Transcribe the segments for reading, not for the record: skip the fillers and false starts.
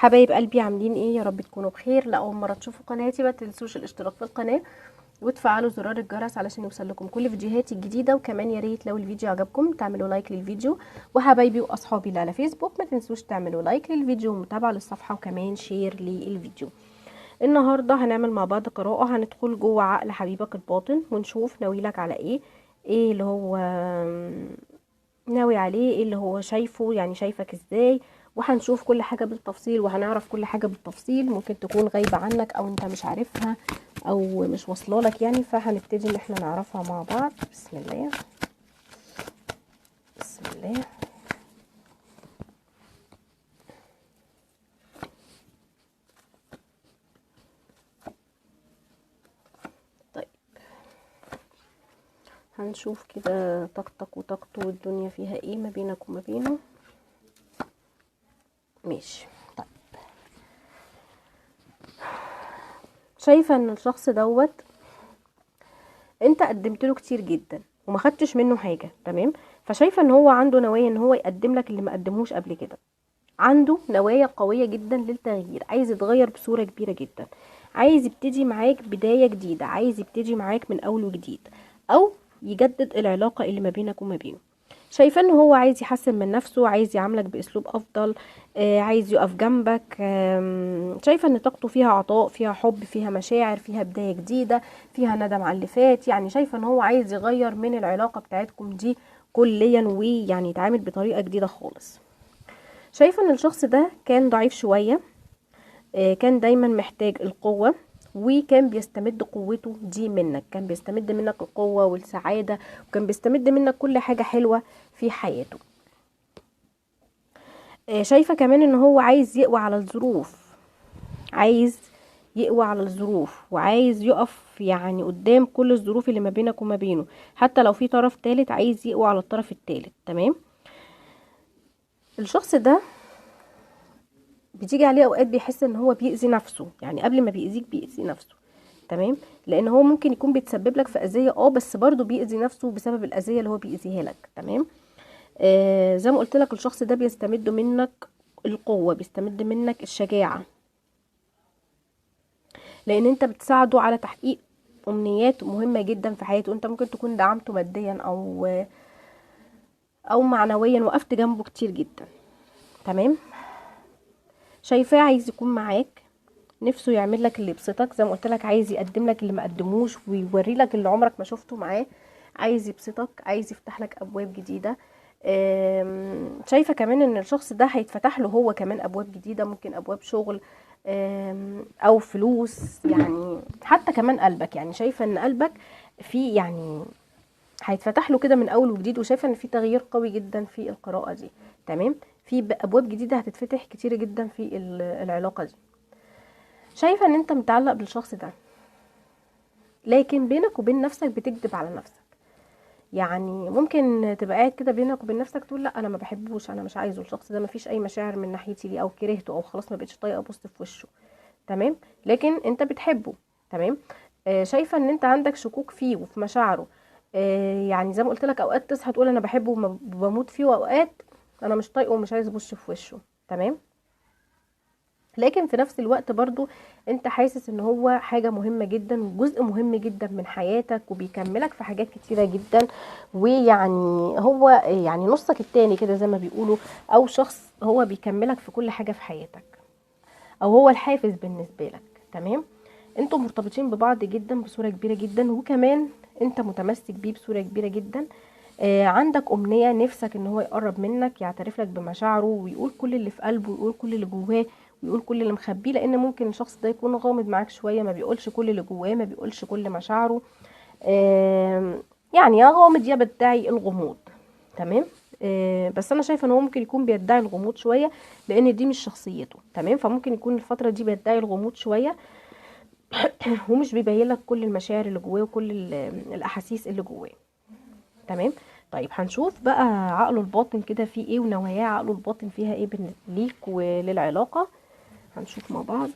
حبايب قلبي عاملين ايه؟ يا رب تكونوا بخير. لاول مره تشوفوا قناتي ما تنسوش الاشتراك في القناه وتفعلوا زرار الجرس علشان يوصلكم كل فيديوهاتي الجديده. وكمان يا ريت لو الفيديو عجبكم تعملوا لايك للفيديو، وحبايبي واصحابي اللي على فيسبوك ما تنسوش تعملوا لايك للفيديو ومتابعه للصفحه وكمان شير للفيديو. النهارده هنعمل مع بعض قراءه، هندخل جوه عقل حبيبك الباطن ونشوف ناويلك على ايه اللي هو ناوي عليه، ايه اللي هو شايفه، يعني شايفك ازاي. وهنشوف كل حاجة بالتفصيل وهنعرف كل حاجة بالتفصيل، ممكن تكون غايبة عنك او انت مش عارفها او مش واصله لك يعني. فهنبتدي ان احنا نعرفها مع بعض. بسم الله بسم الله. طيب هنشوف كده طاقتك وطاقته والدنيا فيها ايه ما بينك وما بينه. ماشي. طيب شايفة ان الشخص دوت انت قدمت له كتير جدا وما خدتش منه حاجة، تمام؟ فشايفة ان هو عنده نوايا ان هو يقدم لك اللي ما قدموش قبل كده، عنده نوايا قوية جدا للتغيير، عايز يتغير بصورة كبيرة جدا، عايز يبتدي معاك بداية جديدة، عايز يبتدي معاك من اول وجديد او يجدد العلاقة اللي ما بينك وما بينه. شايفة ان هو عايز يحسن من نفسه، عايز يعاملك باسلوب افضل، عايز يقف جنبك. شايفة ان طاقته فيها عطاء، فيها حب، فيها مشاعر، فيها بداية جديدة، فيها ندم على اللي فات. يعني شايفة ان هو عايز يغير من العلاقة بتاعتكم دي كليا ويعني يتعامل بطريقة جديدة خالص. شايفة ان الشخص ده كان ضعيف شوية، كان دايما محتاج القوة وكان بيستمد قوته دي منك، كان بيستمد منك القوة والسعادة وكان بيستمد منك كل حاجة حلوة في حياته. شايفة كمان ان هو عايز يقوى على الظروف، عايز يقوى على الظروف وعايز يقف يعني قدام كل الظروف اللي ما بينك وما بينه، حتى لو في طرف تالت عايز يقوى على الطرف التالت، تمام؟ الشخص ده بتيجي عليه اوقات بيحس ان هو بيأذي نفسه، يعني قبل ما بيأذيك بيأذي نفسه، تمام؟ لان هو ممكن يكون بيتسبب لك في اذية، بس برضه بيأذي نفسه بسبب الاذية اللي هو بيأذيها لك، تمام؟ زي ما قلت لك الشخص ده بيستمد منك القوة، بيستمد منك الشجاعة، لان انت بتساعده على تحقيق امنيات مهمة جدا في حياته. انت ممكن تكون دعمته ماديا او معنويا، وقفت جنبه كتير جدا، تمام؟ شايفاه عايز يكون معاك، نفسه يعمل لك اللي يبسطك، زي ما قلت لك عايز يقدم لك اللي ما قدموش ويوري لك اللي عمرك ما شفته معاه، عايز يبسطك، عايز يفتح لك ابواب جديده. شايفه كمان ان الشخص ده هيتفتح له هو كمان ابواب جديده، ممكن ابواب شغل او فلوس، يعني حتى كمان قلبك، يعني شايفه ان قلبك في يعني هيتفتح له كده من اول وجديد. وشايفه ان في تغيير قوي جدا في القراءه دي، تمام؟ في ابواب جديده هتتفتح كتير جدا في العلاقه دي. شايفه ان انت متعلق بالشخص ده، لكن بينك وبين نفسك بتكذب على نفسك. يعني ممكن تبقى قاعد كده بينك وبين نفسك تقول لا انا ما بحبوش، انا مش عايزه، الشخص ده ما فيش اي مشاعر من ناحيتي ليه، او كرهته، او خلاص ما بقتش طايقه ابص في وشه، تمام؟ لكن انت بتحبه، تمام؟ شايفه ان انت عندك شكوك فيه وفي مشاعره. يعني زي ما قلت لك اوقات تصحى تقول انا بحبه وبموت فيه، واوقات انا مش طايقه ومش عايز ابص في وشه، تمام؟ لكن في نفس الوقت برضو انت حاسس ان هو حاجة مهمة جدا وجزء مهم جدا من حياتك وبيكملك في حاجات كتيرة جدا. ويعني هو يعني نصك التاني كده زي ما بيقولوا، او شخص هو بيكملك في كل حاجة في حياتك، او هو الحافز بالنسبة لك، تمام؟ انتوا مرتبطين ببعض جدا بصورة كبيرة جدا، وكمان انت متمسك بيه بصورة كبيرة جدا. عندك أمنية نفسك ان هو يقرب منك، يعترف لك بمشاعره ويقول كل اللي في قلبه ويقول كل اللي جواه ويقول كل اللي مخبيه، لان ممكن الشخص ده يكون غامض معاك شوية، ما بيقولش كل اللي جواه، ما بيقولش كل مشاعره. يعني يا غامض يا بيدعي الغموض، تمام؟ بس انا شايفه ان هو ممكن يكون بيدعي الغموض شويه، لان دي مش شخصيته، تمام؟ فممكن يكون الفتره دي بيدعي الغموض شويه ومش بيبين لك كل المشاعر اللي جواه وكل الاحاسيس اللي جواه، تمام؟ طيب هنشوف بقى عقله الباطن كده فيه ايه، ونوايا عقله الباطن فيها ايه ليك وللعلاقة. هنشوف مع بعض.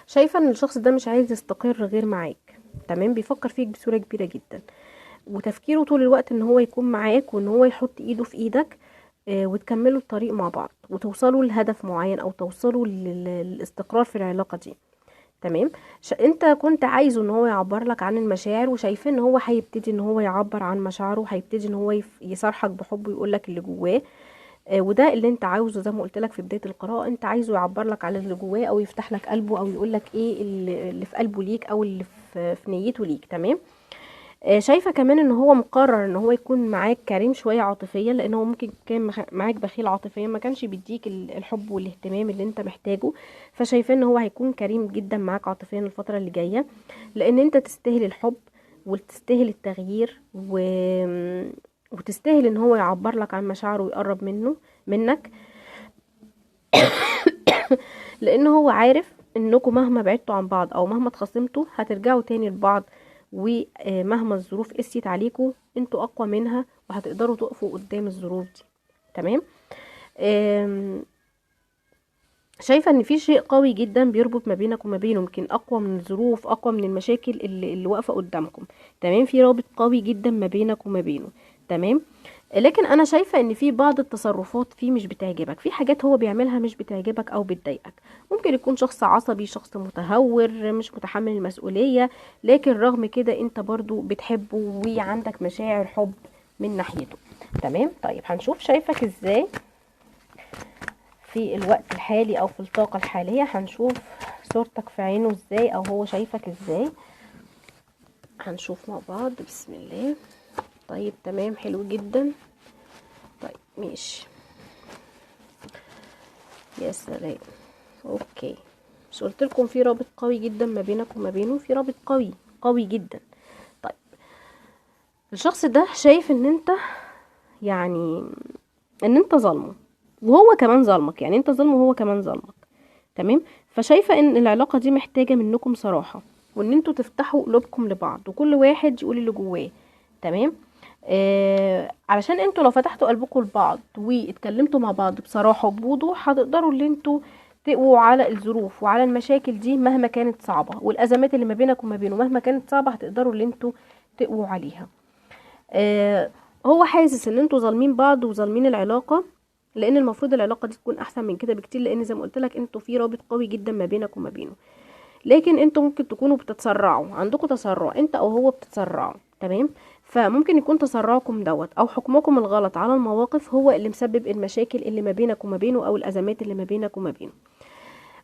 شايفة ان الشخص ده مش عايز يستقر غير معاك، تمام. بيفكر فيك بصورة كبيرة جدا، وتفكيره طول الوقت ان هو يكون معاك وان هو يحط ايده في ايدك، وتكملوا الطريق مع بعض وتوصلوا لهدف معين او توصلوا للاستقرار في العلاقة دي، تمام. انت كنت عايزه ان هو يعبر لك عن المشاعر، وشايفاه ان هو هيبتدي ان هو يعبر عن مشاعره، وهيبتدي ان هو يصارحك بحبه ويقول لك اللي جواه. وده اللي انت عاوزه، زي ما قلت لك في بداية القراءة، انت عايزه يعبر لك على اللي جواه، او يفتح لك قلبه، او يقول لك ايه اللي في قلبه ليك، او اللي في نيته ليك، تمام. شايفة كمان ان هو مقرر ان هو يكون معاك كريم شوية عاطفيا، لان هو ممكن كان معاك بخيل عاطفيا، ما كانش بيديك الحب والاهتمام اللي انت محتاجه. فشايفة ان هو هيكون كريم جدا معاك عاطفيا الفترة اللي جاية، لان انت تستاهل الحب وتستاهل التغيير وتستاهل ان هو يعبر لك عن مشاعره ويقرب منك. لان هو عارف انكم مهما بعدتوا عن بعض او مهما اتخاصمتوا هترجعوا تاني لبعض، ومهما الظروف قست عليكم انتوا اقوى منها، وهتقدروا تقفوا قدام الظروف دي، تمام. شايفة ان في شيء قوي جدا بيربط ما بينك وما بينه، يمكن اقوى من الظروف، اقوى من المشاكل اللي واقفة قدامكم، تمام. في رابط قوي جدا ما بينك وما بينه، تمام. لكن انا شايفة ان في بعض التصرفات فيه مش بتعجبك، في حاجات هو بيعملها مش بتعجبك او بتضايقك. ممكن يكون شخص عصبي، شخص متهور، مش متحمل المسؤولية، لكن رغم كده انت برضو بتحبه وعندك مشاعر حب من ناحيته، تمام. طيب هنشوف شايفك ازاي في الوقت الحالي او في الطاقة الحالية. هنشوف صورتك في عينه ازاي، او هو شايفك ازاي. هنشوف مع بعض، بسم الله. طيب تمام، حلو جدا. طيب ماشي، يا سلام. اوكي، مش قلت لكم في رابط قوي جدا ما بينك وما بينه؟ في رابط قوي قوي جدا. طيب الشخص ده شايف ان انت يعني ان انت ظالمه، وهو كمان ظلمك، يعني انت ظلمه وهو كمان ظلمك، تمام. فشايفة ان العلاقة دي محتاجة منكم صراحة، وان انتوا تفتحوا قلوبكم لبعض، وكل واحد يقول اللي جواه، تمام. علشان انتوا لو فتحتوا قلبكم لبعض واتكلمتوا مع بعض بصراحة وبوضوح، هتقدروا اللي انتوا تقووا على الظروف وعلى المشاكل دي مهما كانت صعبة، والازمات اللي ما بينك وما بينه مهما كانت صعبة هتقدروا اللي انتوا تقووا عليها. هو حاسس ان انتوا ظالمين بعض وظالمين العلاقة، لان المفروض العلاقة دي تكون احسن من كده بكتير، لان زي ما قلت لك انتوا في رابط قوي جدا ما بينك وما بينه. لكن انتوا ممكن تكونوا بتتسرعوا، عندكم تسرع، انت او هو بتتسرعوا، تمام. فممكن يكون تسرعكم دوت او حكمكم الغلط على المواقف هو اللي مسبب المشاكل اللي ما بينك وما بينه، او الازمات اللي ما بينك وما بينه.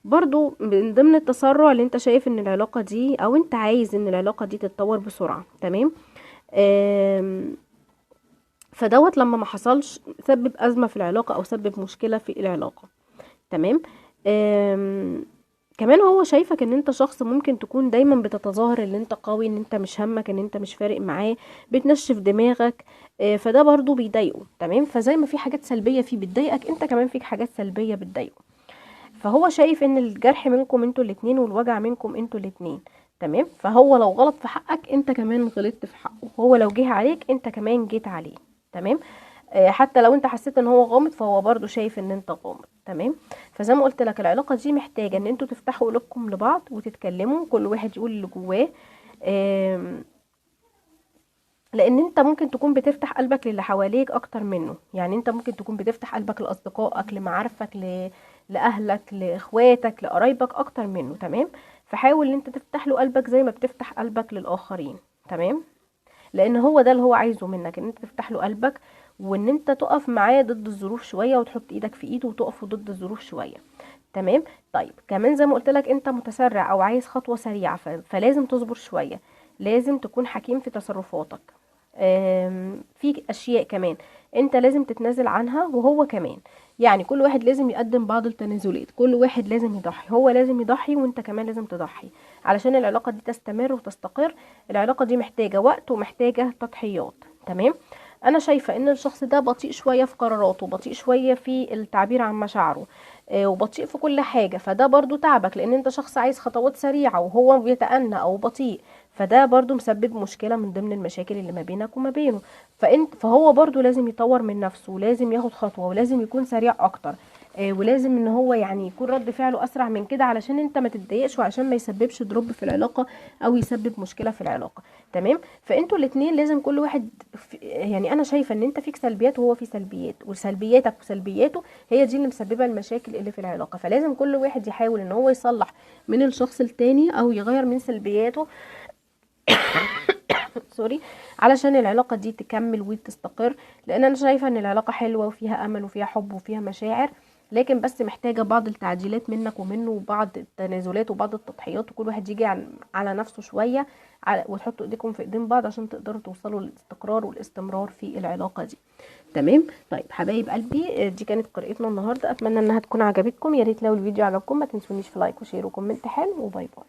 برضو من ضمن التسرع اللي انت شايف ان العلاقة دي، او انت عايز ان العلاقة دي تتطور بسرعة، تمام. فدوت لما ما حصلش سبب أزمة في العلاقة أو سبب مشكلة في العلاقة، تمام. كمان هو شايفك ان انت شخص ممكن تكون دايما بتتظاهر ان انت قوي، ان انت مش همك، ان انت مش فارق معاه، بتنشف دماغك. فده برضو بيضايقه، تمام. فزي ما في حاجات سلبية فيه بتضايقك، انت كمان فيك حاجات سلبية بتضايقه. فهو شايف ان الجرح منكم انتوا الاتنين والوجع منكم انتوا الاتنين، تمام. فهو لو غلط في حقك انت كمان غلطت في حقه، هو لو جه عليك انت كمان جيت عليه، تمام. حتى لو انت حسيت ان هو غامض فهو برضو شايف ان انت غامض، تمام. فزي ما قلت لك العلاقة دي محتاجة ان انتوا تفتحوا قلوبكم لبعض وتتكلموا، كل واحد يقول اللي جواه. لان انت ممكن تكون بتفتح قلبك للي حواليك اكتر منه، يعني انت ممكن تكون بتفتح قلبك لاصدقائك، لمعارفك، لاهلك، لاخواتك، لقرايبك اكتر منه، تمام. فحاول ان انت تفتح له قلبك زي ما بتفتح قلبك للاخرين، تمام. لان هو ده اللي هو عايزه منك، ان انت تفتح له قلبك، وان انت تقف معاه ضد الظروف شويه، وتحط ايدك في ايده وتقفوا ضد الظروف شويه، تمام. طيب كمان زي ما قلت لك انت متسرع او عايز خطوه سريعه، فلازم تصبر شويه، لازم تكون حكيم في تصرفاتك. في اشياء كمان انت لازم تتنازل عنها وهو كمان، يعني كل واحد لازم يقدم بعض التنازلات، كل واحد لازم يضحي، هو لازم يضحي وانت كمان لازم تضحي علشان العلاقة دي تستمر وتستقر. العلاقة دي محتاجة وقت ومحتاجة تضحيات، تمام. انا شايفة ان الشخص ده بطيء شوية في قراراته، بطيء شوية في التعبير عن مشاعره، وبطيء في كل حاجة، فده برضو تعبك، لان انت شخص عايز خطوات سريعة وهو بيتأنى او بطيء، فده برضو مسبب مشكلة من ضمن المشاكل اللي ما بينك وما بينه. فهو برضو لازم يطور من نفسه، ولازم ياخد خطوة، ولازم يكون سريع اكتر، ولازم ان هو يعني يكون رد فعله اسرع من كده علشان انت ما تتضايقش وعشان ما يسببش دروب في العلاقه او يسبب مشكله في العلاقه. تمام. فانتوا الاثنين لازم كل واحد يعني انا شايفه ان انت فيك سلبيات وهو في سلبيات، وسلبياتك وسلبياته هي دي اللي مسببه المشاكل اللي في العلاقه. فلازم كل واحد يحاول ان هو يصلح من الشخص التاني او يغير من سلبياته سوري، علشان العلاقة دي تكمل وتستقر. لان انا شايفة ان العلاقة حلوة وفيها امل وفيها حب وفيها مشاعر، لكن بس محتاجة بعض التعديلات منك ومنه وبعض التنازلات وبعض التضحيات، وكل واحد يجي على نفسه شوية وتحطوا ايديكم في ايدين بعض عشان تقدروا توصلوا للاستقرار والاستمرار في العلاقة دي. تمام. طيب حبايب قلبي، دي كانت قراءتنا النهاردة، اتمنى انها تكون عجبتكم. يا ريت لو الفيديو عجبكم ما تنسونيش في لايك وشير وكومنت حلو، وباي باي.